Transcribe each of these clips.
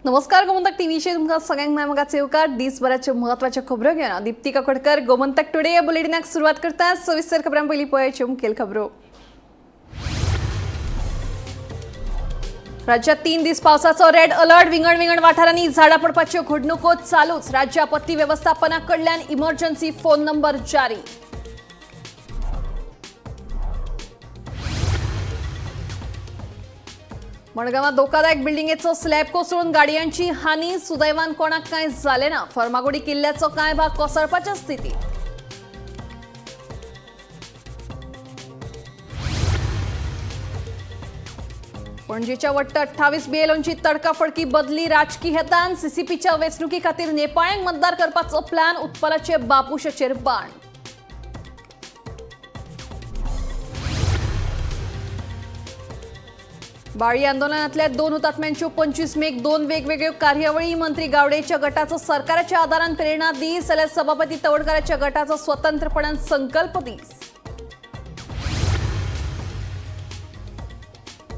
नमस्कार गोमंतक टीव्हीचे तुमका सगळ्यांक मायमगाचे उपकार दिसभराचे महत्वाचे खबरो घेऊन दीप्ती काकोडकर गोमंतक टुडे या बुलेटिनाक सुरुवात करता सविस्तर खबरां पयली पळोवया मुखेल खबरो। राज्यात 3 दीस पावसाचो रेड अलर्ट विंगड वाठारांनी झाडां पडपाच्यो घडणुको चालूच राज्य आपत्ती व्यवस्थापनाकडल्यान इमर्जन्सी फोन नंबर जारी। मडगावात धोकादायक बिल्डिंगेचो स्लॅब कोसळून गाडयांची हानी सुदैवान कोणाक कांय जालें ना। फर्मागुडी किल्ल्याचो कांय भाग कोसळपाच्या स्थितीत। पणजेच्या वट्ट 28 बीएलओंची तडकाफडकी बदली राजकी हेतान सीसीपीच्या वेंचणुकी खातीर नेपाळ्यांक मतदार करपाचो प्लॅन उत्पलाचे बापूशाचेर बाण। बाळी आंदोलनातल्या 2 हुतात्म्यांच्यो 25 मेक 2 वेगवेगळ्यो कार्यावळी। मंत्री गावडेच्या गटाचो सरकाराच्या आदारान प्रेरणा दीस जाल्यार सभापती तवडकराच्या गटाचो स्वतंत्रपणान संकल्प दीस।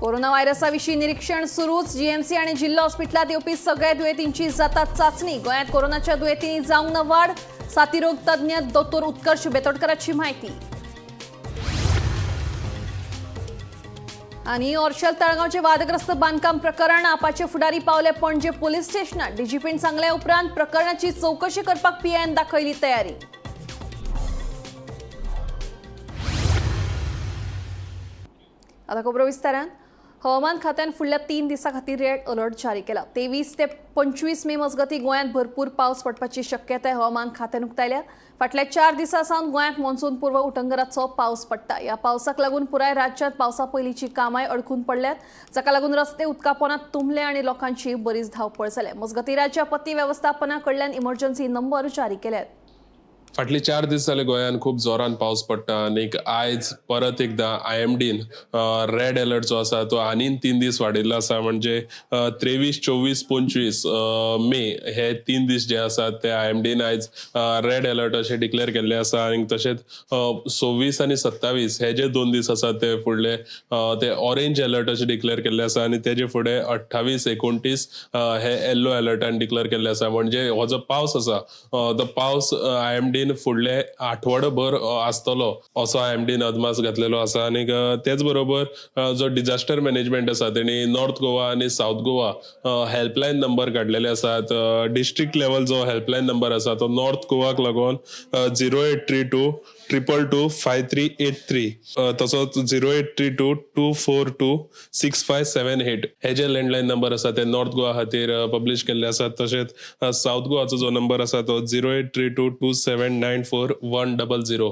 कोरोना व्हायरसाविशीं निरीक्षण सुरूच जीएमसी आणि जिल्हा हॉस्पिटलात येवपी सगळ्या दुयेंतींची जाता चाचणी। गोंयांत कोरोनाच्या दुयेंतींनी जावंक ना वाड साथीरोग तज्ञ दोतोर उत्कर्ष बेतोडकराची माहिती। आणि ओर्शल तळगावचे वादग्रस्त बांधकाम प्रकरण आपाचे फुडारी पावले पणजे पोलीस स्टेशनात। डीजीपीन सांगल्या उपरांत प्रकरणाची चौकशी करपाक पीआयएन दाखयली तयारी। आता खबरो विस्तारान। हवामान खात्यान फुडल्या 3 दिसां खातीर रेड अलर्ट जारी केला। 23 ते 25 मे मजगती गोंयांत भरपूर पावस पडपाची शक्यताय हवामान खात्यान उक्तायल्या। फाटल्या 4 दिसां सावन गोंयांत मॉन्सून पूर्व उटंगराचो पावस पडटा। या पावसाक लागून पुराय राज्यांत पावसा पयलींची कामाय अडकून पडल्यात, जाका लागून रस्ते उदकापोनांत तुंबले आणि लोकांची बरीच धांवपळ जाल्या। मजगती राज्य आपत्ती व्यवस्थापना कडल्यान इमर्जन्सी नंबर जारी केल्यात। फाटले 4 दीस जाले गोंयांत खूप जोरान पावस पडटा आणि आयज परत एकदा आयएमडीन रेड अलर्ट जो आसा तो आनीक 3 दीस वाडयल्लो आसा। म्हणजे 23, 24, 25 मे हे 3 दीस जे आसात ते आयएमडीन आयज रेड अलर्ट अशें डिक्लेअर केल्ले आसा। आणि तशेंच 26 आणि 27 हे जे 2 दीस आसात ते फुडले ते ऑरेंज अलर्ट अशें डिक्लेअर केल्ले आसा। आणि तेजे फुडें 28, 29 हे येल्लो अलर्टान डिक्लेअर केल्ले आसा। म्हणजे हो जो पावस आसा तो पावस आयएमडी फुडले आठवडोभर आसतलो असो आयएमडीन अदमास घातलेलो आसा। आणि तेच बरोबर जो डिझास्टर मॅनेजमेंट आसा तेणी नॉर्थ गोवा आणि साऊथ गोवा हेल्पलायन नंबर काडलेले आसात। डिस्ट्रिक्ट लेवल जो हेल्पलायन नंबर आसा तो नॉर्थ गोवाक लागून 0832 222 5383 तसोच 0832 242 6578 हे जे लँडलाईन नंबर आसा ते नॉर्थ गोवा खातीर पब्लिश केल्ले आसात। तशेंच साऊथ गोवाचो जो नंबर आसा तो 0832 2794 100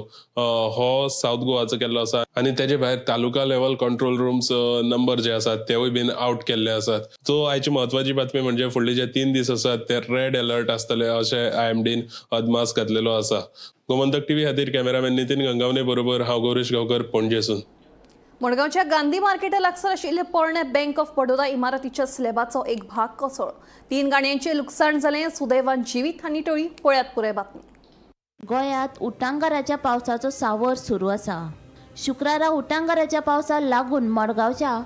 हो साऊथ गोवाचो केल्लो आसा। आणि तेजे भायर तालुका लेवल कंट्रोल रूम्स नंबर जे आसात तेवूय बीन आउट केल्ले आसात। सो आयची महत्वाची बातमी म्हणजे फुडले जे 3 दीस आसात ते रेड अलर्ट आसतले अशें आयएमडीन अदमास घातलेलो आसा। गोमंतक टीव्ही खातीर कॅमेरामॅन नितीन गंगावणे बरोबर हांव गौरीश गांवकर पणजेसून। मडगावच्या गांधी मार्केटा लागसार आशिल्ले पोरणे बँक ऑफ बडोदा इमारतीच्या स्लॅबाचो एक भाग कोसळ्ळो। 3 गाडयांचे लुकसाण जालें, सुदैवान जिवीत हानी टळ्ळी। पळयात पुराय बातमी। गोंयांत उटंगराच्या पावसाचो सावर सुरू आसा। शुक्रारा उटंगराच्या पावसाक लागून मडगावच्या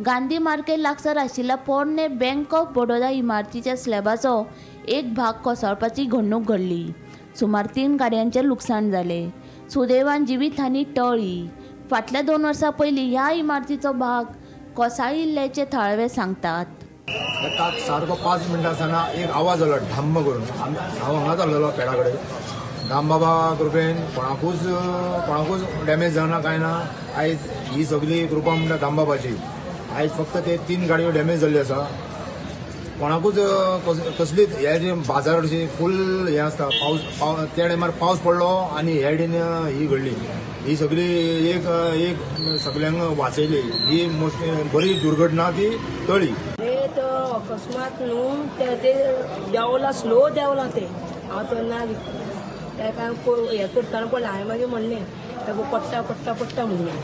गांधी मार्केट लागसार आशिल्ल्या पोरणे बँक ऑफ बडोदा इमारतीच्या स्लॅबाचो एक भाग कोसळपाची घडणूक घडली। सुमार 3 गाडयांचे लुकसाण जाले, सुदैवान जिवीत हानी टळ्ळी। फाटल्या 2 वर्सां पयलीं ह्या इमारतीचो भाग कोसळिल्ल्याचे थळावे सांगतात। सारको 5 मिनटां आसतना एक आवाज आलो ढाम्म करून। हांव हांगाच आसलेलो पेडा कडेन। राम बाबा कृपेन कोणाकूच डॅमेज जावना कांय ना। आयज ही सगळी कृपा म्हणटा राम बाबाची। आयज फक्त ते 3 गाडयो डॅमेज जाल्ल्यो आसा। कोणाकूच कसलीच हे जे बाजार अशी फूल हे आसता पावस त्या टायमार पावस पडलो आणि ह्या सायडीन ही घडली। ही सगळी एक सगळ्यांक वाचयली। ही बरी दुर्घटना ती टळ्ळी। अकस्मात न्हू ते देंवला स्लो देंवला ते। हांव तेन्ना ताका हें करतना पळयलें। हांवें मागीर म्हणलें ताका पडटा पडटा पडटा म्हणलें।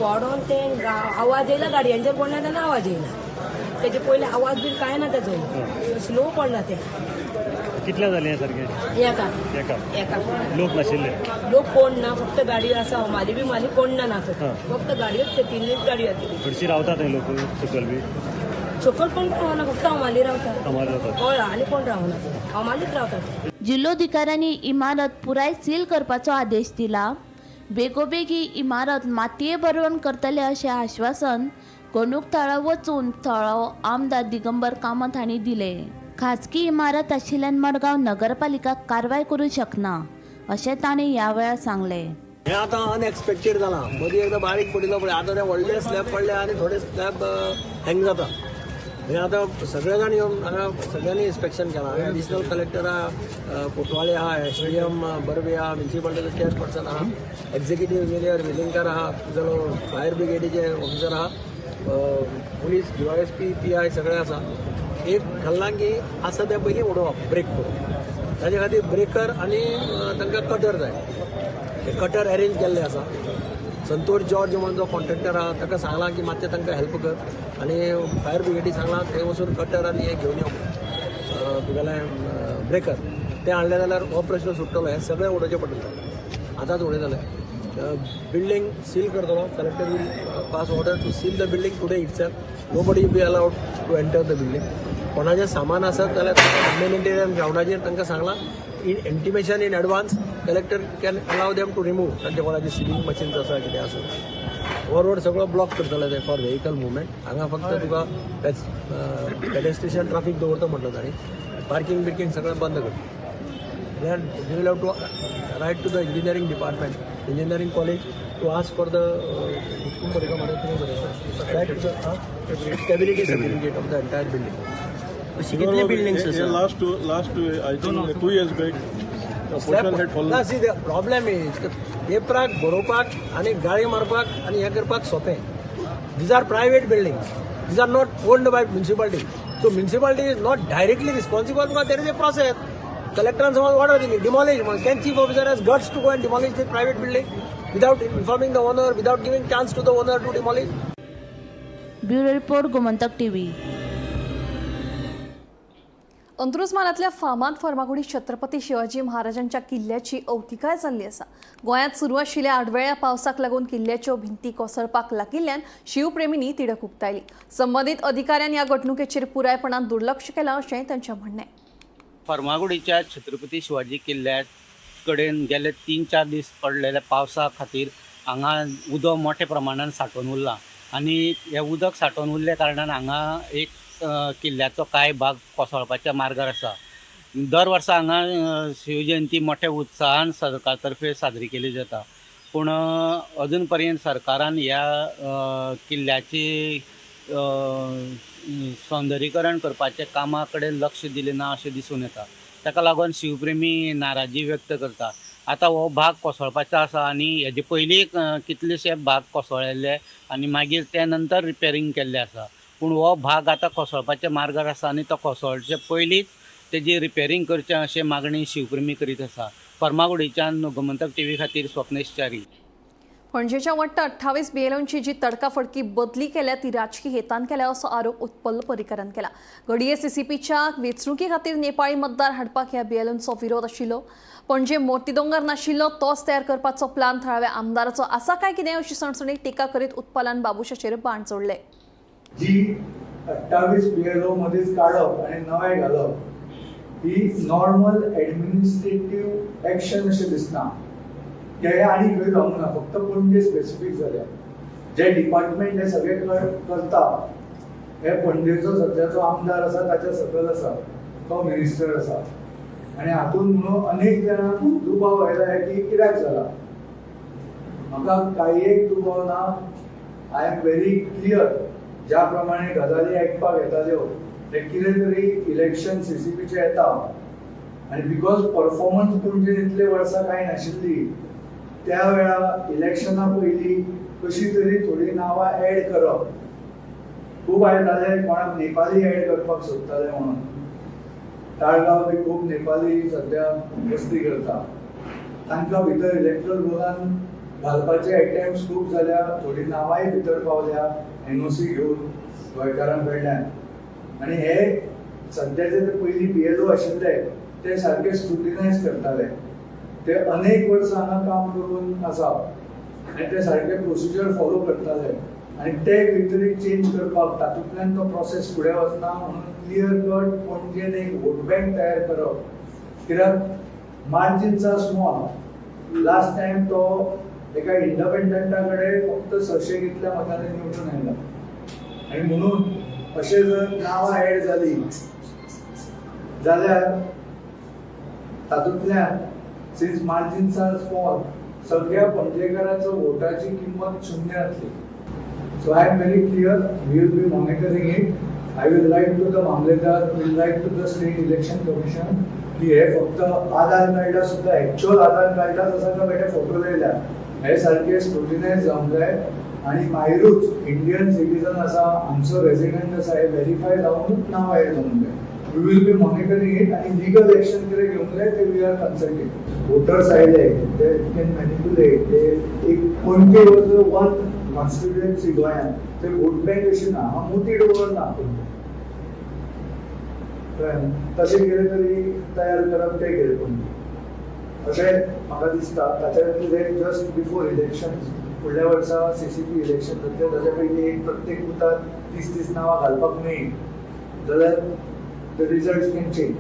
पडोन ते आवाज येयला गाडयांचेर पडना तेन्ना आवाज येयना। तेजे पयलीं आवाज बी कांय ना तेजो, स्लो पडला ते। कितल्या जालें हें सारकें? एका लोक नाशिल्ले? लोक कोण ना, फक्त गाडयो आसा। माली कोण ना फक्त गाडयोच ते 3 गाडयो आसा। हरशीं रावता थंय लोक सकयल बी? सकयल कोण रावना फक्त हमाली रावतात आम्हाला जातात. हय आनी कोण रावना हमालीच रावतात. जिल्लोधिकाऱ्यांनी इमारत पुराय सील करपाचो आदेश दिला. बेगोबेग ही इमारत मातये बरोवन करतले अशें आश्वासन गणूक थळाव वचून थळावो आमदार दिगंबर कामत हांणी दिलें. खाजगी इमारत आशिल्ल्यान मडगांव नगरपालिका कारवाय करूंक शकना अशें ताणें ह्या वेळार सांगलें. हे आता अनएक्सपेक्टेड जाला. मदीं एकदा बारीक पडिल्लो पळय, आतां ते व्हडले स्लॅब पडले आनी थोडे स्लॅब हँग जाता. हे आतां सगळे जाण येवन हांगा सगळ्यांनी इन्स्पेक्शन केलां. एडिशनल कलेक्टर आहा, कोटवाळे आहा, SDM बर्वे आहा, म्युन्सिपाल्टीचो चेअरपर्सन आहा, एक्झिक्युटीव इंजिनियर वेलिंगकार आहा, तुजो फायर ब्रिगेडीचे ऑफिसर आहा, पुलीस DYSP PI सगळे आसा. एक घालना की आसा ते पयलीं उडोवप, ब्रेक करून. ताजे खातीर ब्रेकर आनी तांकां कटर जाय. ते कटर अरेंज केल्ले आसा. संतोष जॉर्ज म्हणून जो कॉन्ट्रॅक्टर आहा ताका सांगलां की मातशें तांकां हेल्प कर आनी फायर ब्रिगेडी सांगलां थंय वचून कटर आनी हे घेवन यो तुगेलें ब्रेकर. ते हाडलें जाल्यार हो प्रश्न सुट्टलो. हे सगळें उडोवचें पडटलें. आतांच उडयतले. बिल्डींग सील करतलो. Collector will pass order to seal the building today itself. Nobody be allowed to enter the building. कोणाचें सामान आसत जाल्यार ह्युमॅनिटेरियन ग्रावंडाचेर तांकां सांगलां intimation in advance collector can allow them to remove तांचे कोणाचे सिलिंग मशीन्स आसा कितें आसा. हो रोड सगळो ब्लॉक करतले ते फॉर व्हेकल मुवमेंट. हांगा फक्त तुका पेडेस्ट्रियन ट्राफीक दवरता म्हटलं तांणी. पार्किंग बिर्किंग सगळें बंद करता. Then you will have to write to the engineering department, engineering college to ask for the stability certificate of the entire building. कितले buildings last I think 2 years back the portion had fallen. ना see the problem is पेपराक बरोवपाक आनी गाळी मारपाक आनी हें करपाक सोंपें. These are private buildings. These are not owned by municipality. So municipality is not directly responsible because there is a process. कलेक्टरान समज ऑर्डर दिली डिमॉलिश म्हणून, can chief officer has guts to go and demolish the private building without informing the owner, without giving chance to the owner to demolish. Bureau report Gomantak TV. अंत्रुजमानातल्या फामाद फर्मागुडी छत्रपती शिवाजी महाराजांच्या किल्ल्याची अवतिकाय जाल्ली आसा. गोंयांत सुरू आशिल्ल्या आडवेळ्या पावसाक लागून किल्ल्याच्यो भिंती कोसळपाक लागिल्ल्यान शिवप्रेमींनी तिडक उक्तायली. संबंदीत अधिकाऱ्यांनी ह्या घडणुकेचेर पुरायपणान दुर्लक्ष केलां अशेंय तांचें म्हणणें. फर्मागुडीच्या छत्रपती शिवाजी किल्ल्या कडेन गेले 3-4 दीस पडलेल्या पावसा खातीर हांगा उदक मोठ्या प्रमाणात सांठून उरलां आनी हे उदक सांठून उरल्या कारणान हांगा एक किल्ल्याचो कांय भाग कोसळपाच्या मार्गार आसा. दर वर्सा हांगा शिवजयंती मोठ्या उत्साहान सरकार तर्फे साजरी केली जाता. पूण अजून पर्यंत सरकारान ह्या किल्ल्याची सौंदर्यीकरण करपाच्या कामा कडेन लक्ष दिलें ना अशें दिसून येता. ताका लागून शिवप्रेमी नाराजी व्यक्त करता. आतां हो भाग कोसळपाचो आसा आनी हेजे पयलीं कितलेशे भाग कोसळ्ळेले आनी मागीर ते नंतर रिपेरींग केल्ले आसा. पूण हो भाग आतां कोसळपाच्या मार्गार आसा आनी तो कोसळचे पयलींच तेजी रिपेरींग करचें अशें मागणी शिवप्रेमी करीत आसा. फर्मागुडीच्यान गोमंतक TV खातीर स्वप्नेश च्यारी. पणजेच्या वाडटा 28 BLOंची जी तडकाफडकी बदली केल्या ती राजकी हेतान केल्या असो आरोप उत्पल पर्रीकारान केला. घडये CCPच्या वेंचणुके खातीर नेपाळी मतदार हाडपाक ह्या BLOंचो विरोध आशिल्लो. पणजे मोती दोंगर नाशिल्लो तोच तयार करपाचो प्लान थळाव्या आमदाराचो आसा काय कितें अशी सणसणीक टिका करीत उत्पलान बाबुशाचेर बाण सोडले. जी 28 BLO मध्येच काढप आणि नवे घालप ही नॉर्मल ॲडमिनिस्ट्रेटिव्ह ॲक्शन अशें दिसना. हे आनी खंय जावंक ना, फक्त पणजे स्पेसिफीक जाल्या. जे डिपार्टमेंट हे सगळे करता हे पणजेचो सध्याचो आमदार आसा ताच्या सकयल आसा, तो मिनिस्टर आसा आनी हातून म्हणून अनेक जाणांक दुबाव आयला की कित्याक जाला. म्हाका कांय एक दुबाव ना. आय एम व्हेरी क्लियर ज्या प्रमाणे गजाली आयकपाक येताल्यो ते कितें तरी इलेक्शन CCPचे येता आनी बिकॉज परफॉर्मन्स पणजेन इतले वर्सां कांय नाशिल्ली त्या वेळा इलेक्शना पयलीं कशी तरी थोडी नांवां एड करप. खूब आयताले कोणाक नेपाली एड करपाक सोदताले म्हणून. ताळगांव बी खूब नेपाली सध्या वस्ती करता. तांकां भितर इलेक्ट्रल रोलान घालपाचे अटेम्प्ट्स खूब जाल्या. थोडी नांवांय भितर पावल्या NOC घेवन गोंयकारां कडल्यान. आनी हे सध्याचे ते पयलीं BLO आशिल्ले ते सारके स्क्रुटिनायज करताले. ते अनेक वर्सां हांगा काम करून आसा आनी ते सारके प्रोसिजर फॉलो करताले. आनी ते खंय तरी चेंज करपाक तातूंतल्यान तो प्रोसेस फुडें वचना म्हणून क्लियर कट पणजेन एक वोट बँक तयार करप. कित्याक margins are small. Last time तो एका इंडिपेंडंटा कडेन फक्त 600 कितल्या मतांनी निवडून आयला. आनी म्हणून अशें जर नांवां एड जाली जाल्यार तातूंतल्यान सिन्स मार्जिन्स आर स्मॉल सगळ्या पणजेकारांचो वोटाची किंमत शून्य जातली. So I am very clear, we will be monitoring it. I will write to the मामलेदार, will write to the state election commission की हे फक्त आधार कार्डा सुद्धा एक्च्युअल आधार कार्डाच आसा काय बेटे फोटो लायल्या हे सारखे स्क्रुटिनायज जावंक जाय. आनी भायरूच इंडियन सिटीजन आसा, आमचो रेजिडेंट आसा हे व्हेरीफाय जावनूच नांव एड जावंक जाय. We will be monitoring it आनी लिगल एक्शन कितें घेवंक जाय ते वी आर कन्सल्टिंग. वोटर्स आयले ते कॅन मॅनिप्युलेट. ते एक पणजे वन कॉन्स्टिट्युएन्सी गोंयांत ते वोट बँक अशी ना, हांव मोठी डोवर ना. तशें कितें तरी तयार करप ते केलें पणजे अशें म्हाका दिसता. ताच्या खातीर जस्ट बिफोर इलेक्शन फुडल्या वर्सा CCP इलेक्शन जातलें ताच्या पयलीं एक प्रत्येक बुथार 30 नांवां घालपाक मेळ्ळी जाल्यार द रिजल्ट्स कॅन चेंज.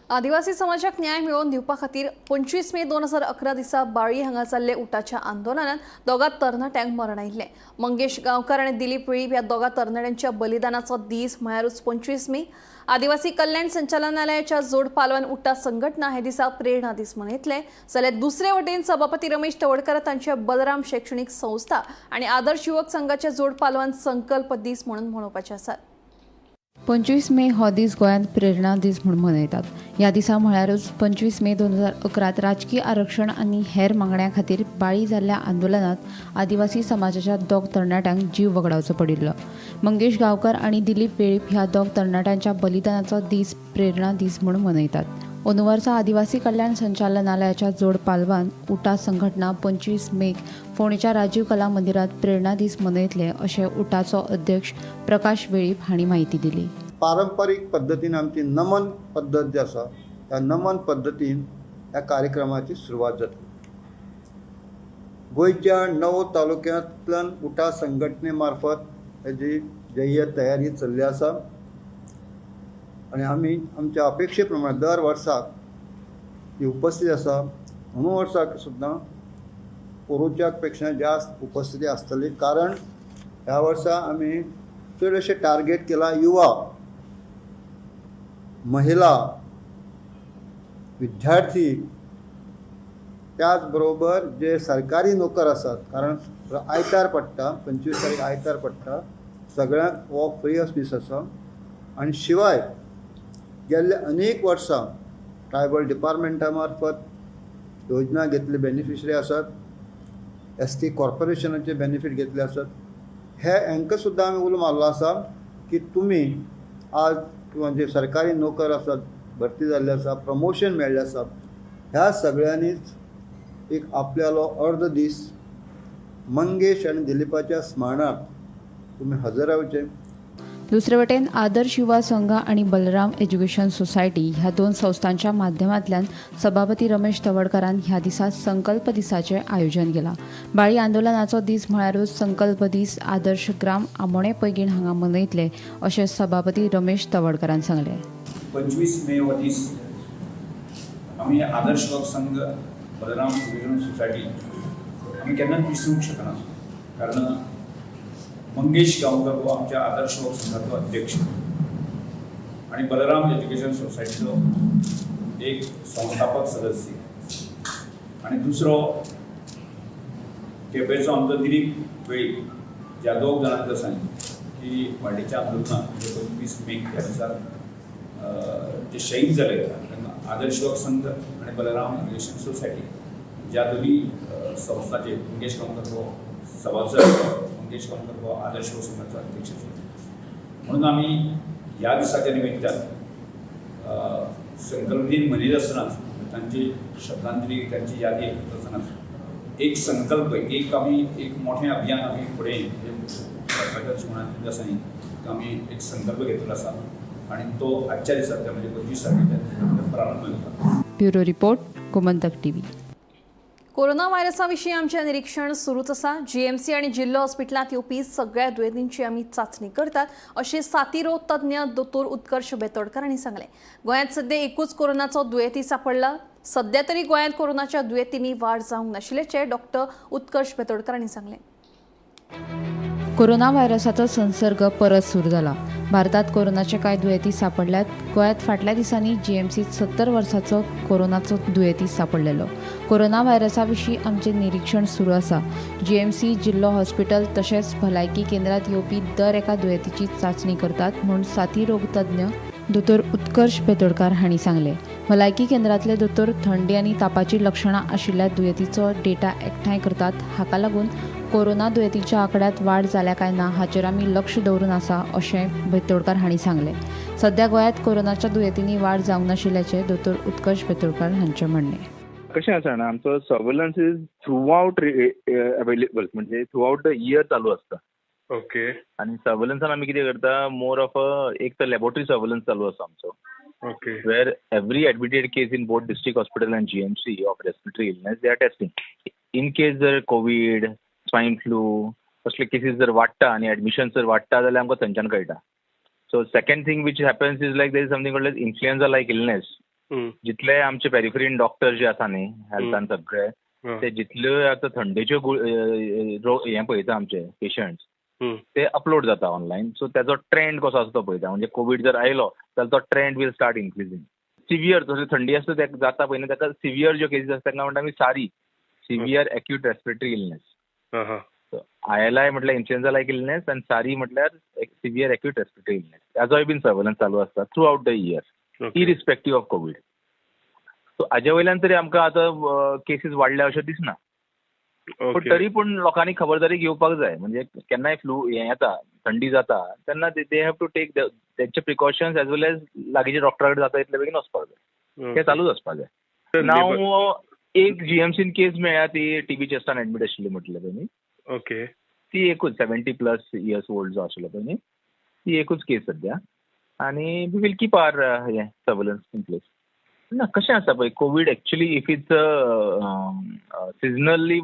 आदिवासी समाजाक न्याय मेळोवन दिवपा खातीर 25 मे 2011 दिसा बाळी हांगा जाल्ले उठाच्या आंदोलनात दोगा तरणाट्यांक मरण आयिल्लें. मंगेश गांवकार आनी दिलीप वेळीप ह्या दोगा तरणाट्यांच्या बलिदानाचो दीस म्हळ्यारूच 25 मे. आदिवासी कल्याण संचालनालयाच्या जोड पालवान उठा संघटना हे दिसा प्रेरणा दीस मनयतले. जाल्यार दुसरे वटेन सभापती रमेश तवडकर तांच्या बलराम शैक्षणिक संस्था आनी आदर्श युवक संघाचे जोड पालवान संकल्प दीस म्हणून मनोवपाचे आसात. 25 मे हो दीस गोंयांत प्रेरणा दीस म्हणून मनयतात. ह्या दिसा म्हळ्यारूच 25 मे 2011 राजकीय आरक्षण आनी हेर मागण्यां खातीर बाळी जाल्ल्या आंदोलनात आदिवासी समाजाच्या दोग तरणाट्यांक जीव वगडावचो पडिल्लो. मंगेश गांवकर आनी दिलीप वेळीप ह्या दोग तरणाट्यांच्या बलिदानाचो दीस प्रेरणा दीस म्हणून मनयतात. अंदू वर्सा आदिवासी कल्याण संचालनालयाच्या जोड पालवान उठा संघटना 25 मेक फोंडेच्या राजीव कला मंदिरात प्रेरणा दीस मनयतले अशें उठाचो अध्यक्ष प्रकाश वेळीप हांणी माहिती दिली. पारंपारीक पद्दतीन आमची नमन पद्दत जी आसा त्या नमन पद्दतीन ह्या कार्यक्रमाची सुरवात जातली. गोंयच्या 9 तालुक्यांतल्यान उठा संघटने मार्फत हेजी जय्य तयारी चल्ली आसा आनी आमी आमच्या अपेक्षे प्रमाणे दर वर्साक ही उपस्थिती आसा. अंदू वर्साक सुद्दां पोरुच्या पेक्षा जास्त उपस्थिती आसतली, कारण ह्या वर्सा आमी चड अशें टार्गेट केला युवा, महिला, विद्यार्थी, त्याच बरोबर जे सरकारी नोकर आसात, कारण आयतार पडटा, 25 तारीख आयतार पडटा, सगळ्यांक हो फ्री दीस आसा. आनी शिवाय गेल्ले अनेक वर्सां ट्रायबल डिपार्टमेंटा मार्फत योजना घेतले बेनिफिशरी आसात, ST कॉर्पोरेशनाचे बेनिफीट घेतले आसात. हांकां सुद्दां आमी उलो मारलो आसा की तुमी आज किंवा जे सरकारी नोकर आसात, भरती जाल्ले आसा, प्रमोशन मेळ्ळें आसा, ह्या सगळ्यांनीच एक आपल्यालो अर्द दीस मंगेश आनी दिलीपाच्या स्मरणार्थ तुमी हजर रावचे. दुसरे वटेन आदर्श युवा संघ आणि बलराम एज्युकेशन सोसायटी ह्या दोन संस्थांच्या माध्यमांतल्यान सभापती रमेश तवडकरान ह्या दिसा संकल्प दिसाचे आयोजन केला. बाळी आंदोलनाचो दीस म्हळ्यारूच संकल्प दीस आदर्श ग्राम आमोणे पैगीण हांगा मनयतले अशें सभापती रमेश तवडकरान सांगले. 25 मे हो दीस आमी आदर्श युवक संघ बलराम एज्युकेशन सोसायटी आमी केन्नाच विसरूंक शकना, कारण मंगेश गांवकर हो आमच्या आदर्श युवक संघाचो अध्यक्ष आणि बलराम एज्युकेशन सोसायटीचो एक संस्थापक सदस्य आणि दुसरो केपेंचो आमचो दिलीप वेळीप. ज्या दोग जाणांक सांगली की वाडीच्या आंदोलनात 25 मे ह्या दिसा जे शहीद जाले आदर्श युवक संघ आणि बलराम एज्युकेशन सोसायटी ज्या दोन्ही संस्थांचे मंगेश गांवकर हो सभासद, मंगेश गांवकर हो आदर्श युवक संघाचो अध्यक्ष. म्हणून आमी ह्या दिसाच्या निमित्तान संकल्प दिन मनयत आसतनाच तांची श्रद्धांजली, त्यांची यादी करत आसतनाच एक संकल्प, एक मोठें अभियान आमी फुडें म्हणून दिसांनी आमी एक संकल्प घेतलो आसा आणि तो आजच्या दिसांतल्या म्हणजे 25 तारखेच्या प्रारंभ जाता. Bureau report, Gomantak TV. Corona व्हायरसाविशीं आमचें निरीक्षण सुरूच आसा. जीएमसी आनी जिल्लो हॉस्पिटलांत येवपी सगळ्या दुयेंतींची आमी चांचणी करतात अशें साथी रोग तज्ञ दोतोर उत्कर्श बेतोडकर हांणी सांगलें. गोंयांत सध्या एकूच कोरोनाचो दुयेंती सांपडला. सध्या तरी गोंयांत कोरोनाच्या दुयेंतींनी वाड जावंक नाशिल्ल्याचें डॉक्टर उत्कर्श बेतोडकर हांणी सांगलें. कोरोना व्हायरसाचो संसर्ग परत सुरू जाला. भारतात कोरोनाचे कांय दुयेंती सापडल्यात. गोंयांत फाटल्या दिसांनी जीएमसीत 70 वर्सांचो कोरोनाचो दुयेंती सापडलेलो. कोरोना व्हायरसा विशीं आमचें निरीक्षण सुरू आसा. जीएमसी, जिल्लो हॉस्पिटल तशेंच भलायकी केंद्रांत येवपी दर एका दुयेंतीची चांचणी करतात म्हूण साथी रोग तज्ञ दोतोर उत्कर्श बेतोडकार हांणी सांगलें. भलायकी केंद्रांतले दोतोर थंडी आनी तापाची लक्षणां आशिल्ल्या दुयेंतीचो डेटा एकठांय करतात. हाका लागून कोरोना दुयेंतीच्या आंकड्यांत वाड जाल्या काय ना हाचेर आमी लक्ष दवरून आसा अशें बेतोडकार हांणी सांगलें. सध्या गोंयांत कोरोनाच्या दुयेंतींनी वाड जावंक नाशिल्ल्याचें दोतोर उत्कर्श बेतोडकार हांचें म्हणणें. कशें आसा ना, आमचो surveillance is through out available, म्हणजे थ्रू आउट द इयर चालू आसता. ओके. आनी सर्वेलन्सान आमी कितें करता, मोर ऑफ एक तर लॅबोरेटरी सर्वेलन्स चालू आसा आमचो. Okay. Where every admitted case in both district hospital and GMC of respiratory illness they are testing. In case जर कोविड, स्वायन फ्लू असले केसीस जर वाडटा आनी एडमिशन्स जर वाडटा जाल्यार आमकां थंयच्यान कळटा. So second thing which happens is like there is something called influenza like illness. जितले आमचे पेरिफेरीन डॉक्टर जे आसा न्ही हेल्थान सगळे, ते जितल्यो आतां थंडेच्यो हें पळयता आमचे पेशंट्स, ते अपलोड जाता ऑनलायन. सो तेजो ट्रेंड कसो आसा तो पळयता. म्हणजे कोविड जर आयलो जाल्यार तो ट्रेंड वील स्टार्ट इन्क्रिजींग. सिवियर जसो थंडी आसता तेका जाता पळय न्ही, ताका सिवियर ज्यो केसीस आसता ताका म्हणटा आमी SARI, severe acute respiratory illness. ILI म्हटल्यार इन्फ्लुएन्झा लायक इलनेस आनी सारी म्हटल्यार सिवियर एक्यूट रेस्पिरेटरी इलनेस. ताजोय बीन सर्वेलन्स चालू आसता throughout the year irrespective of Covid. So हाजे वयल्यान तरी आमकां आतां केसीस वाडल्या अशें दिसना. पूण तरी पूण लोकांनी खबरदारी घेवपाक जाय. म्हणजे केन्नाय फ्लू हें येता, थंडी जाता तेन्ना दे हॅव टू टेक तेंचे प्रिकॉशन्स एज वेल एज लागींच्या डॉक्टरा कडेन जाता इतले बेगीन वचपाक जाय. हें चालूच आसपाक जाय. नाव एक जीएमसीन केस मेळ्ळ्या, ती टीबी चेस्टान एडमीट आशिल्ली म्हटलें पळय न्ही. ओके. ती एकूच 70+ इयर्स ओल्ड जो आशिल्लो पळय न्ही, ती एकूच केस सद्या. आनी वी वील कीप आवर हें सर्वेलन्स इन प्लेस. ना कशें आसा पळय, covid actually if it's seasonally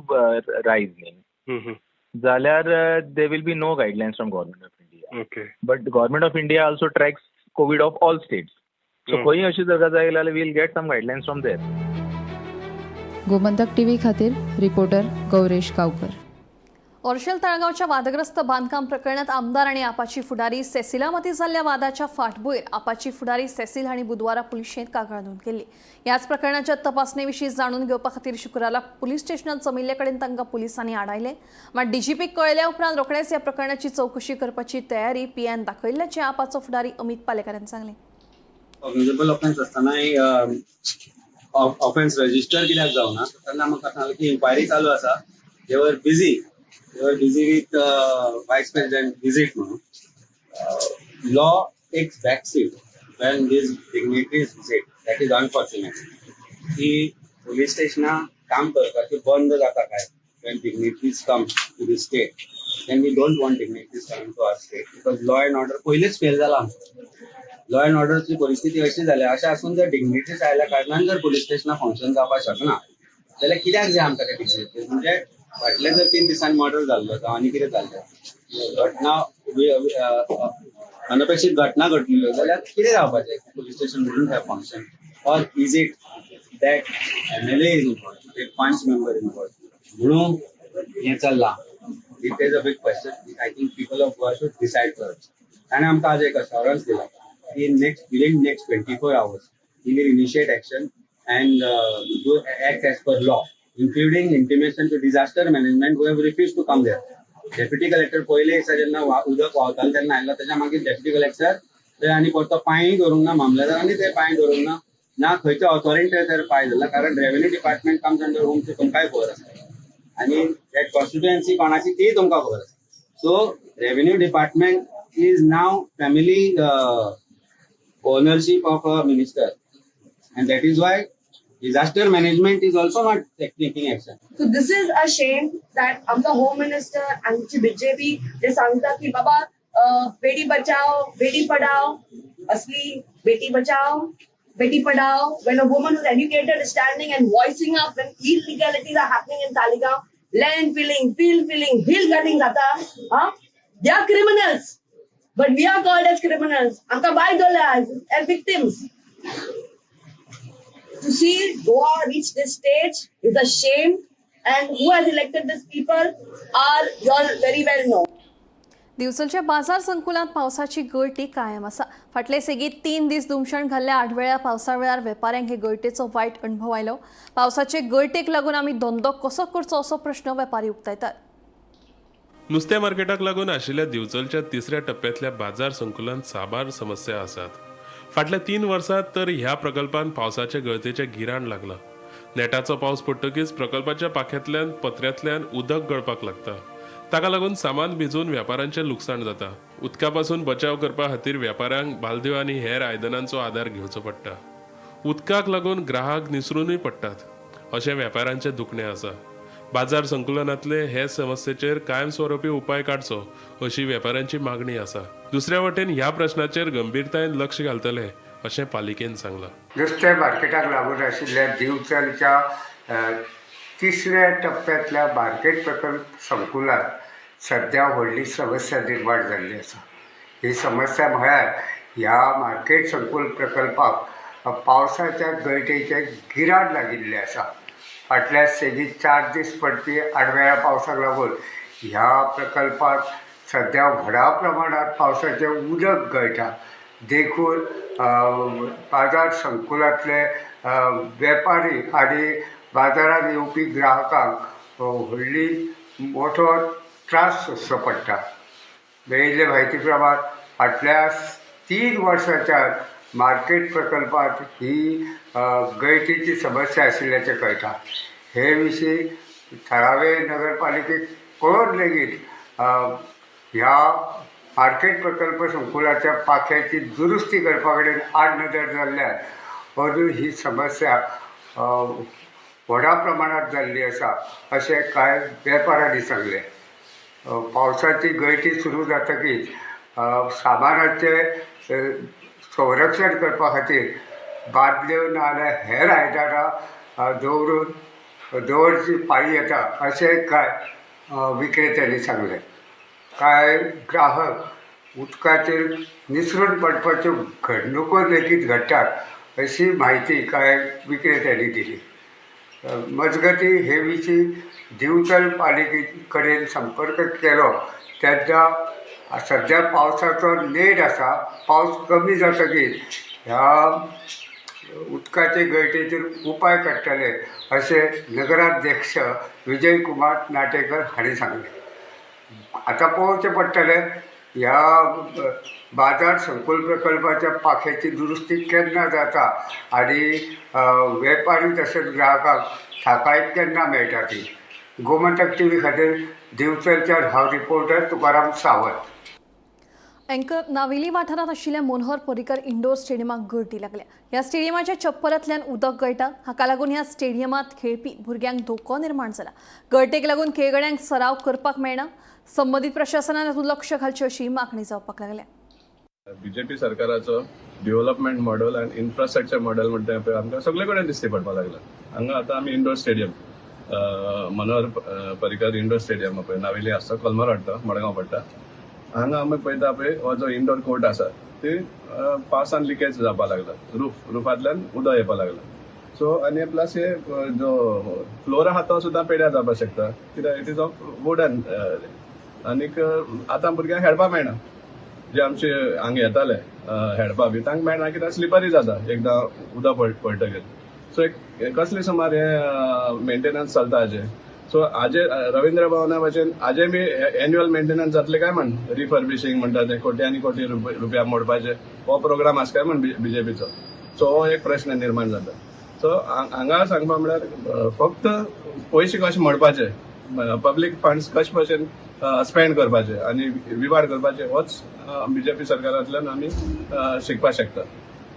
rise न्ही जाल्यार they will be no guidelines from government of India. Okay. But government of India also tracks covid of all states. So खंय अशी जागा जाय जाल्यार will get some guidelines from there. Gomantak TV खातीर reporter Gauresh Gaonkar. ऑर्शेल तळगावच्या वादग्रस्त बांदकाम प्रकरणात आमदार आणि आपाची फुडारी सेसिला मतीं जाल्ल्या वादाच्या फाटभुंयेर आपाची फुडारी सेसील हांणी बुधवारा पुलिशेंत कागाळ नोंद केल्ली. ह्याच प्रकरणाच्या तपासणे विशीं जाणून घेवपा खातीर शुक्रारा पुलीस स्टेशनात जमिल्ले कडेन तांकां पुलिसांनी आडायले. मात डीजीपीक कळयल्या उपरांत रोखडेच ह्या प्रकरणाची चवकशी करपाची तयारी पीएन दाखयल्ल्याचें आपाचो फुडारी अमित पालेकरान सांगलें. ऑफेन्सिबल ऑफेन्स आसतनाय ऑफेन्स रजिस्टर कित्याक जावना तेन्ना म्हाका सांगलें की इन्क्वायरी चालू आसा. They were busy with vice president visit म्हणून. Law takes back seat when these dignitaries visit. That is unfortunate. की पुलीस स्टेशनां काम करपाचें बंद जाता काय when dignitaries come to the state. Then we don't want dignitaries coming to our state because law and order पयलींच fail जाला आमचो. लॉ एंड ऑर्डरची परिस्थिती अशी जाल्या. अशें आसून जर डिग्निटरीज आयल्या कारणान जर पुलीस स्टेशनां फंक्शन जावपाक शकना जाल्यार कित्याक जाय आमकां ते डिग्निटरीज. म्हणजे फाटले जर 3 दिसांनी मर्डर जाल्लो जावं आनी कितें जाल्लें घटना अनपेक्षीत घटना घडलेल्यो जाल्यार कितें जावपाचें. Police station wouldn't have function. Or is it that MLA is involved, एक पंच मेंबर इन्वॉल्व म्हणून हें चल्लां. It is a big question. I think people of Goa should decide first. ताणें आमकां आज एक अश्योरन्स दिला की within next 24 hours he will initiate action and do act as per law, including intimation to disaster management who have refused to come there. Deputy collector पयले दिसा जेन्ना उदक व्हांवतालें तेन्ना आयलो. तेच्या मागीर डेप्युटी कलेक्टर थंय आनी परतो पांय धरूंक ना मामलेदार आनी ते पांय धरूंक ना खंयच्या ऑथॉरिटी थंय पांय धरला. कारण revenue department comes under home तुमकांय खबर आसा आनी दॅट कॉन्स्टिट्युएन्सी कोणाची ती तुमकां खबर आसा. So revenue department is now family ownership of a minister, and that is why disaster management is also not taking action. So this is a shame that the home minister and BJP they सांगता की बाबा बेटी बचाओ बेटी पढ़ाओ. असली Beti Bachao Beti Padao, when a woman who's educated is standing and voicing up when illegalities are happening in Talegaon, land filling, field filling, hill cutting zata, they are criminals. But we are called as criminals. Amka bai dola as victims. To see Goa reach this stage is a shame, and who has elected these people are you all very well know. दिवचलच्या बाजार संकुलात पावसाची गळटी कायम आसा. फाटले सेगीत 3 दीस दुमशण घाल्ल्या आडवेळ्या पावसा वेळार वेपाऱ्यांक हे गळटेचो वायट अणभव आयलो. पावसाचे गळटेक लागून आमी धंदो कसो करचो असो प्रश्न वेपारी उक्तायतात. नुस्त्या मार्केटाक लागून आशिल्ल्या दिवचलच्या 3ऱ्या टप्प्यातल्या बाजार संकुलांत साबार समस्या आसात. फाटल्या 3 वर्सांत तर ह्या प्रकल्पान पावसाच्या गळतेचे गिराण लागला. नेटाचो पावस पडटकीच प्रकल्पाच्या पाख्यांतल्यान पत्र्यांतल्यान उदक गळपाक लागता. ताका लागून सामान भिजून व्यापाऱ्यांचें लुकसाण जाता. उदका पासून बचाव करपा खातीर व्यापाऱ्यांक बालद्यो आनी हेर आयदनांचो आदार घेवचो पडटा. उदकाक लागून ग्राहक निसरूनय पडटात अशें व्यापाऱ्यांचें दुखणें आसा. बाजार संकुलांतले हे समस्येचेर कायमस्वरुपी उपाय काडचो अशी व्यापाऱ्यांची मागणी आसा. दुसऱ्या वटेन ह्या प्रश्नाचेर गंभीरतायेन लक्ष घालतले अशें पालिकेन सांगलां. नुस्त्या मार्केटाक लागून आशिल्ल्या दिवचलच्या 3ऱ्या टप्प्यातल्या मार्केट प्रकल्प संकुलात सध्या व्हडली समस्या निर्माण जाल्ली आसा. ही समस्या म्हळ्यार ह्या मार्केट संकुल प्रकल्पाक पावसाच्या गळटेचे गिराण लागिल्लें आसा. फाटल्या सेगीत 4 दीस पडपी आडवेळ्या पावसाक लागून ह्या प्रकल्पात सध्या व्हडा प्रमाणात पावसाचें उदक गळटा. देखून बाजार संकुलांतले वेपारी आनी बाजारात येवपी ग्राहकांक व्हडली मोठो त्रास सोंसचो पडटा. मेळिल्ले म्हायती प्रमाण फाटल्या 3 वर्सांच्या मार्केट प्रकल्पात ही गळटीची समस्या आशिल्ल्याचें कळटा. हे विशीं थळावे नगरपालिकेक कळोवन लेगीत ह्या मार्केट प्रकल्प संकुलाच्या पाख्याची दुरुस्ती करपा कडेन आड नदर जाल्ल्यान अजून ही समस्या व्हडा प्रमाणात जाल्ली आसा अशें कांय वेपाऱ्यांनी सांगलें. पावसाची गळटी सुरू जातकीच सामानाचें संरक्षण करपा खातीर बादल्यो नाजाल्यार हेर आयदनां दवरची पाळी येता अशें कांय विक्रेत्यांनी सांगलें. कांय ग्राहक उदकाचेर निसरून पडपाच्यो घडणुको लेगीत घडटात अशी म्हायती कांय विक्रेत्यांनी दिली. मजगती हे विशीं दिवचल पालिके कडेन संपर्क केलो तेन्ना सध्या पावसाचो नेट आसा. पावस कमी जातकीर ह्या उदकाचे गळटेचेर उपाय काडटले अशें नगराध्यक्ष विजय कुमार नाटेकर हांणी सांगलें. आतां पळोवचें पडटलें ह्या बाजार संकुल प्रकल्पाच्या पाख्याची दुरुस्ती केन्ना जाता आनी वेपारी तशेंच ग्राहकांक थाकाय केन्ना मेळटा ती. गोमंतक TV खातीर दिवचलच्यान हांव रिपोर्टर तुकाराम सावंत. अँकर नावेली वाठारात आशिल्ल्या मनोहर पर्रीकर इंडोर स्टेडियमाक गळटी लागल्या. ह्या स्टेडियमाच्या छप्परांतल्यान उदक गळटा. हाका लागून ह्या स्टेडियमात खेळपी भुरग्यांक धोको निर्माण जाला. गळटेक लागून खेळगड्यांक सराव करपाक मेळना. संबंधीत प्रशासनान हातूंत लक्ष घालचें अशी मागणी जावपाक लागल्या. बीजेपी सरकाराचो डेव्हलपमेंट मॉडेल आनी इन्फ्रास्ट्रक्चर मॉडेल म्हणटा पळय आमकां सगळे कडेन दिसती पडपाक लागला. हांगा आतां आमी indoor stadium Manohar Parrikar indoor stadium पळय नावेली आसता कलमर वाडटा मडगांव पडटा. हांगा आमी पळयता पळय हो जो इंडोर कोर्ट आसा ते पावसान लिकेज जावपाक लागला. रुफांतल्यान उदक येवपाक लागला. सो आनी प्लस हे जो फ्लोर आहा तो सुद्दां पेड्यार जावपाक शकता कित्याक इट इज ऑफ वुडन. आनीक आतां भुरग्यांक खेळपाक मेळना. जे आमचे हांगा येताले खेळपाक बी तांकां मेळना कित्याक स्लिपरी जाता एकदां उदक पडटकीर. सो एक कसले सुमार हे मेंटेनन्स चलता हाजे. सो हाजे रवींद्र भवना भशेन हाजे बी एन्युअल मेंटेनन्स जातले काय म्हण रिफर्बिशिंग म्हणटा ते कोटी आनी कोटी रुपया मोडपाचे हो प्रोग्राम आसा काय म्हण बीजेपीचो. सो हो एक प्रश्न निर्माण जाता. सो हांगा सांगपा म्हळ्यार फक्त पयशे कशे मोडपाचे पब्लीक फंड्स कशे भशेन स्पेंड करपाचे आनी विवाड करपाचे होच बीजेपी सरकारांतल्यान आमी शिकपाक शकता.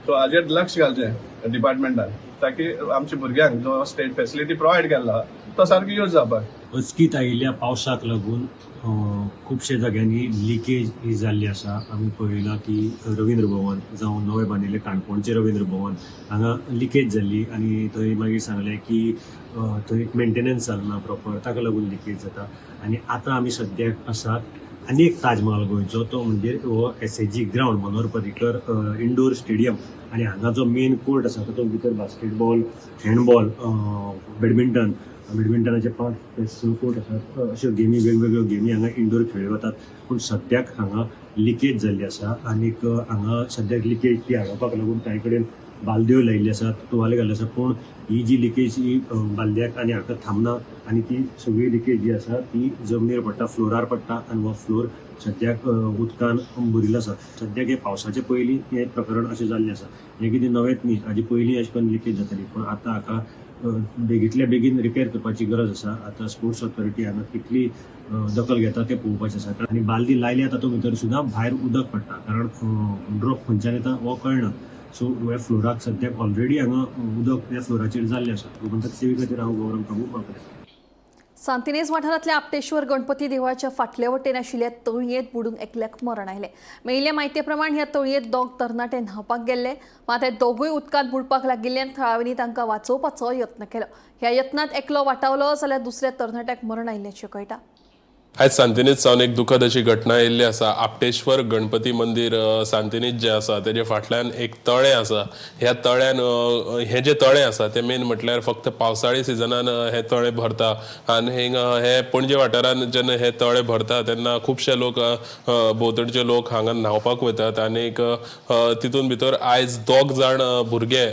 सो हाजेर लक्ष घालचें डिपार्टमेंटान ताकी आमच्या भुरग्यांक जो स्टेट फेसिलिटी प्रोवायड केला तो सारको यूज जावपाक. अचकीत आयिल्ल्या पावसाक लागून खुबशे जाग्यांनी लिकेज ही जाल्ली आसा. आमी पळयलां की रवींद्र भवन जावं नवें बांदिल्लें काणकोणचें रवींद्र भवन हांगा लिकेज जाल्ली आनी थंय मागीर सांगलें की थंय मेंटेनन्स जालना प्रॉपर, ताका लागून लिकेज जाता. आनी आतां आमी सद्याक आसात आनी एक ताजमहल गोंयचो, तो म्हणजे हो SAG ground Manohar Parrikar indoor stadium. आनी हांगा जो मेन कोर्ट आसा तातूंत भितर बास्केटबॉल, हँडबॉल, बॅडमिंटनाचे 5 ते 6 कोर्ट आसात. अश्यो गेमी, वेगवेगळ्यो गेमी हांगा इंडोर खेळ्ळ्यो वतात. पूण सद्याक हांगा लिकेज जाल्ली आसा आनीक हांगा सद्याक लिकेज ती हाडोवपाक लागून कांय कडेन बालद्यो लायिल्ल्यो आसात, तुवाले घाल्ले आसा. पूण ही जी लिकेज ही बालद्याक आनी हाका थांबना आनी ती सगळी लिकेज जी आसा ती जमनीर पडटा, फ्लोरार पडटा आनी हो फ्लोर सद्याक उदकान भरिल्लो आसा. सद्याक हे पावसाचे पयलीं हें प्रकरण अशें जाल्लें आसा. हें कितें नवेंच न्ही, हाजे पयलीं अशें करून लिकेज जाताली. पूण आतां हाका बेगींतल्या बेगीन रिपेर करपाची गरज आसा. आतां स्पोर्ट्स ऑथॉरिटी हांगा कितली दखल घेता तें पळोवपाचें आसा. आनी बालदी लायल्या तातूंत भितर सुद्दां भायर उदक पडटा, कारण ड्रॉप खंयच्यान येता हो कळना. सो ह्या फ्लोराक सद्याक ऑलरेडी हांगा उदक ह्या फ्लोराचेर जाल्लें आसा. गोमंतक टीव्ही खातीर हांव गौरव काबू मागता. सांतिनेज वाठारांतल्या आपटेश्वर गणपती देवळाच्या फाटले वटेन आशिल्ल्या तळयेंत बुडून एकल्याक मरण आयलें. मेळिल्ल्या म्हायती प्रमाण ह्या तळयेंत 2 तरणाटे न्हावपाक गेल्ले, मात हे दोगूय उदकांत बुडपाक लागिल्ल्यान थळाव्यांनी तांकां वाचोवपाचो यत्न केलो. ह्या यत्नांत एकलो वाटावलो जाल्यार दुसऱ्या तरणाट्याक मरण आयिल्ल्याचें कळटा. आयज सांतिनेज सावन एक दुखद अशी घटना येयल्ली आसा. आपटेश्वर गणपती मंदिर सांतिनेज जें आसा तेजे फाटल्यान एक तळें आसा. ह्या तळ्यान हें जें तळें आसा तें मेन म्हटल्यार फक्त पावसाळी सिजनान हें तळें भरता आनी हे पणजे वाठारांत जेन्ना हें तळें भरता तेन्ना खुबशे लोक भोंवतणचे लोक हांगा न्हावपाक वतात. आनीक तितून भितर आयज 2 जाण भुरगे,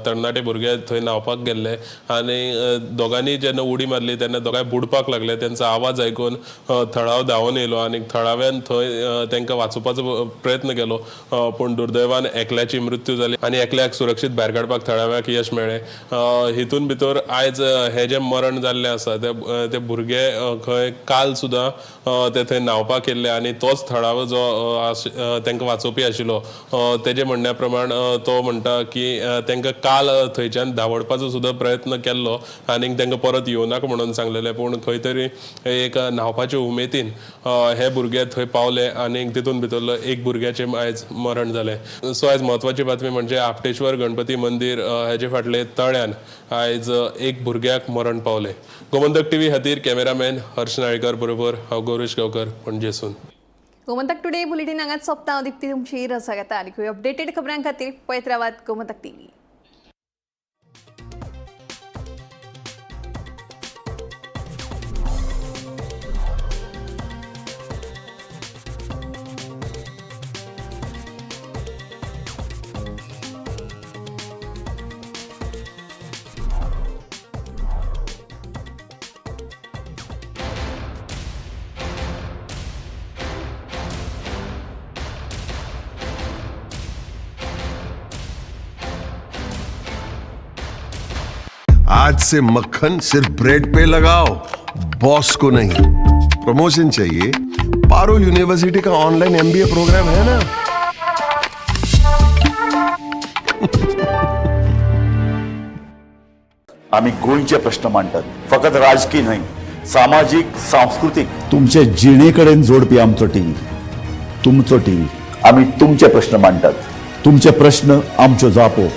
तरणाटे भुरगे थंय न्हावपाक गेल्ले आनी दोगांनी जेन्ना उडी मारली तेन्ना दोगांय बुडपाक लागले. तेंचो आवाज आयकून थळाव धांवन येयलो आनी थळाव्यान थंय तांकां वाचोवपाचो प्रयत्न केलो. पूण दुर्दैवान एकल्याची मृत्यू जाली आनी एकल्याक सुरक्षीत भायर काडपाक थळाव्याक यश मेळ्ळें. हितून भितर आयज हें जें मरण जाल्लें आसा ते भुरगे खंय काल सुद्दां ते थंय न्हावपाक येयल्ले आनी तोच थळावो जो तांकां वाचोवपी आशिल्लो तेजे म्हणण्या प्रमाण तो म्हणटा की तांकां काल थंयच्यान धांवडपाचो सुद्दां प्रयत्न केल्लो आनीक तांकां परत येवनाका म्हणून सांगलेलें. पूण खंय तरी एक न्हावपाच्या उमेदीन हे भुरगे थंय पावले आनीक तितून भितरलो एक भुरग्याचें आयज मरण जालें. सो आयज म्हत्वाची बातमी म्हणजे आपटेश्वर गणपती मंदिर हेजे फाटले तळ्यान आयज एक भुरग्याक मरण पावलें. गोमंतक टीव्ही खातीर कॅमेरामॅन हर्ष नाळेकर बरोबर हांव गौरीश गांवकर पणजेसून. गोमंतक टुडे बुलेटिन हांगाच सोंपता. हांव दिप्ती तुमची रजा घेता आनी खंय अपडेटेड खबरां खातीर पळयत रावात गोमंतक टीव्ही. आज से मक्खन सिर्फ ब्रेड पे लगाओ, बॉस को नहीं. प्रमोशन चाहिए? पारो यूनिवर्सिटी का ऑनलाइन MBA प्रोग्राम है ना. आम्ही गोंयचे प्रश्न मांडतात, फकत राजकीय नाही, सामाजिक, सांस्कृतिक. तुमचे जिणेकडेन जोडपी आमचो टीव्ही, तुमचो टीव्ही. आम्ही तुमचे प्रश्न मांडतात, तुमचे प्रश्न आमच्यो जापो.